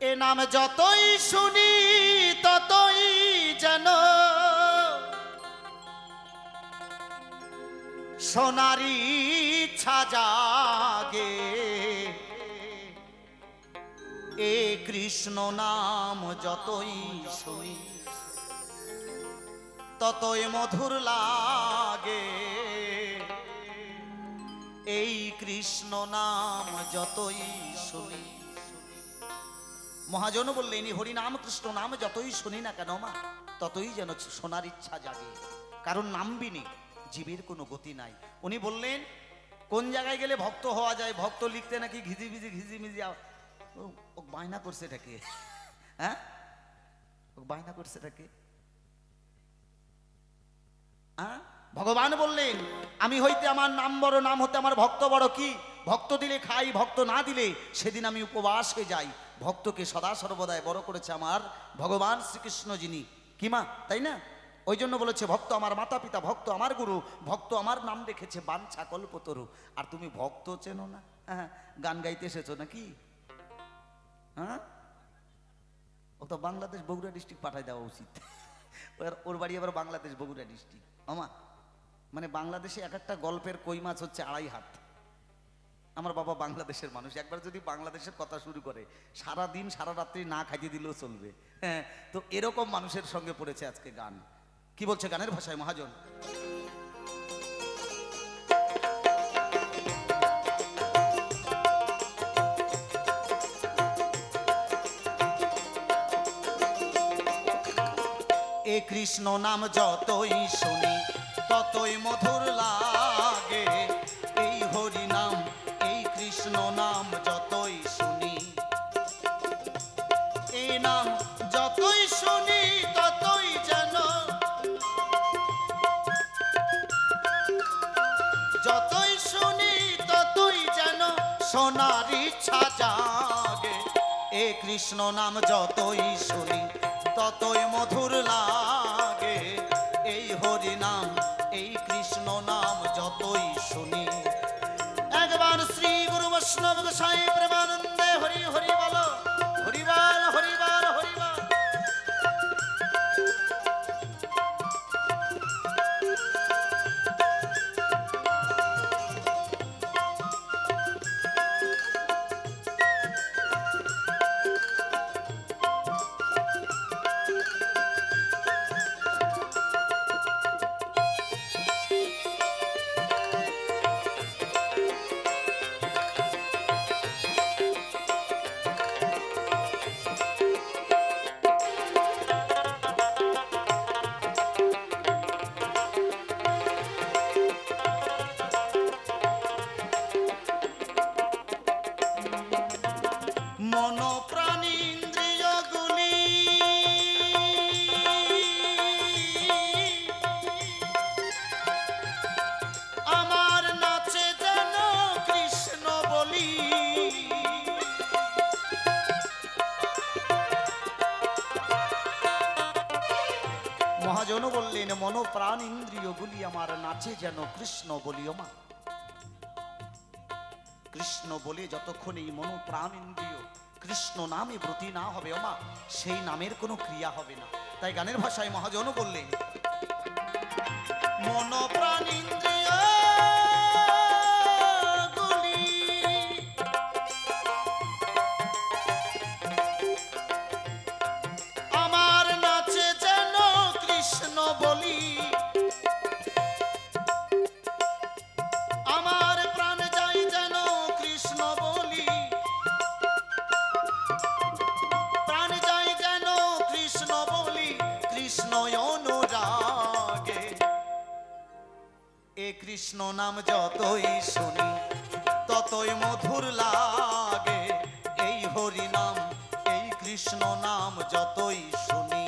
এ নাম যতই শুনি ততই যেন সোনারি ইচ্ছা জাগে। এ কৃষ্ণ নাম যতই শুনি ততই মধুর লাগে। এই কৃষ্ণ নাম যতই শুনি। মহাজন বললেন হরি নাম কৃষ্ণ নাম যতই শুনি না কেন মা ততই যেন শোনার ইচ্ছা জাগে। কারণ নাম বিনে জীবের কোনো গতি নাই। উনি বললেন কোন জায়গায় গেলে ভক্ত হওয়া যায়? ভক্ত লিখতে নাকি ঘিজিমিজি ও বায়না করছে এটাকে, হ্যাঁ ও বায়না করছে এটাকে। ভগবান বললেন আমি হইতে আমার নাম বড়, নাম হতে আমার ভক্ত বড়। কি ভক্ত দিলে খাই, ভক্ত না দিলে সেদিন আমি উপবাস হয়ে যাই। ভক্তকে সদা সর্বদাই বড় করেছে আমার ভগবান শ্রীকৃষ্ণ যিনি, কি মা তাই না? ওই জন্য বলেছে ভক্ত আমার মাতা পিতা, ভক্ত আমার গুরু, ভক্ত আমার নাম রেখেছে বাঞ্ছা কল্পতরু। আর তুমি ভক্ত চেনো না? গান গাইতে এসেছো নাকি? হ্যাঁ, ও তো বাংলাদেশ বগুড়া ডিস্ট্রিক্ট পাঠায় দেওয়া উচিত। ওর বাড়ি আবার বাংলাদেশ বগুড়া ডিস্ট্রিক্ট। আমা মানে বাংলাদেশে এক একটা গল্পের কই মাছ হচ্ছে 2.5 হাত। আমার বাবা বাংলাদেশের মানুষ, একবার যদি বাংলাদেশের কথা শুরু করে সারা দিন সারা রাত্রি না খাইতে দিলেও চলবে। হ্যাঁ, তো এরকম মানুষের সঙ্গে পড়েছে আজকে গান। কি বলছে গানের ভাষায় মহাজন? এ কৃষ্ণ নাম যতই শুনি ততই মধুর লাগে। এই হরি নাম, এই কৃষ্ণ নাম যতই শুনি, এই নাম যতই শুনি ততই যেন, যতই শুনি ততই যেন শোনার ইচ্ছা জাগে। এ কৃষ্ণ নাম যতই শুনি ততই মধুর লাগে। এই হরি নাম, এই কৃষ্ণ নাম যতই শুনি। একবার শ্রী গুরু বৈষ্ণব গোসাই প্রেমানন্দে হরি হরি বলো, হরিবাল হরিবাল হরিবাল। মন প্রাণ ইন্দ্রিয়গুলি আমার নাচে যেন কৃষ্ণ বলি। মহাজন বললেন মন প্রাণ ইন্দ্রিয়গুলি আমার নাচে যেন কৃষ্ণ বলি। ওমা কৃষ্ণ বলে যতক্ষণ এই মন প্রাণ ইন্দ্রিয় কৃষ্ণ নামে ব্রতী না হবে ওমা সেই নামের কোনো ক্রিয়া হবে না। তাই গানের ভাষায় মহাজন বললেন মন প্রাণ ইন্দ্রিয় গুলি আমার নাচে যেন কৃষ্ণ বলি। আমার প্রাণ যাই যেন কৃষ্ণ বলি, প্রাণ যাই যেন কৃষ্ণ বলি, কৃষ্ণ অনুরাগে। এ কৃষ্ণ নাম যতই শুনি ততই মধুর লাগে। এই হরি নাম, এই কৃষ্ণ নাম যতই শুনি।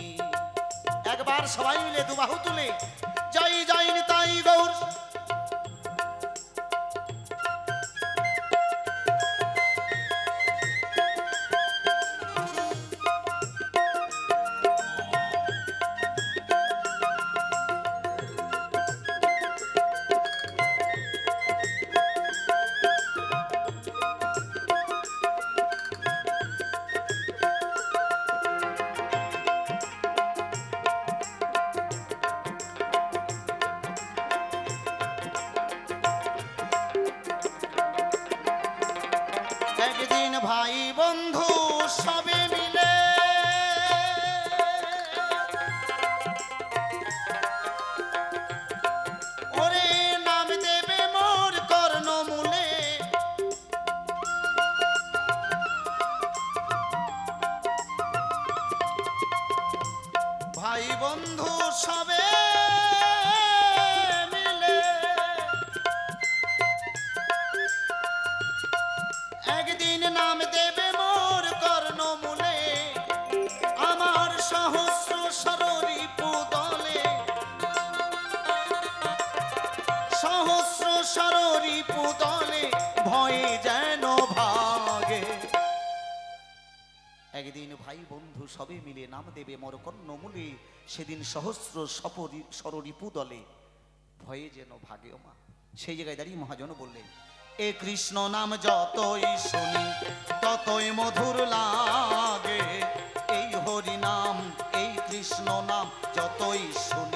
একবার সবাই মিলে দুবাহু তুলে জয় জয় নিতাই গৌর। বন্ধু সবে মিলে একদিন নাম দেবে মোর কর্ণমূলে, আমার সহস্র সররিপু দলে, সহস্র সররিপু দলে ভয়ে যেন ভাগে। একদিন ভাই বন্ধু সবে মিলে নাম দেবে মোর কর্ণমূলে, সেদিন সহস্র সররিপু দলে ভয়ে যেন ভাগে। ও মা, সেই জায়গায় দাঁড়িয়ে মহাজন বললেন, এ কৃষ্ণ নাম যতই শুনি ততই মধুর লাগে, এই হরি নাম এই কৃষ্ণ নাম যতই শুনি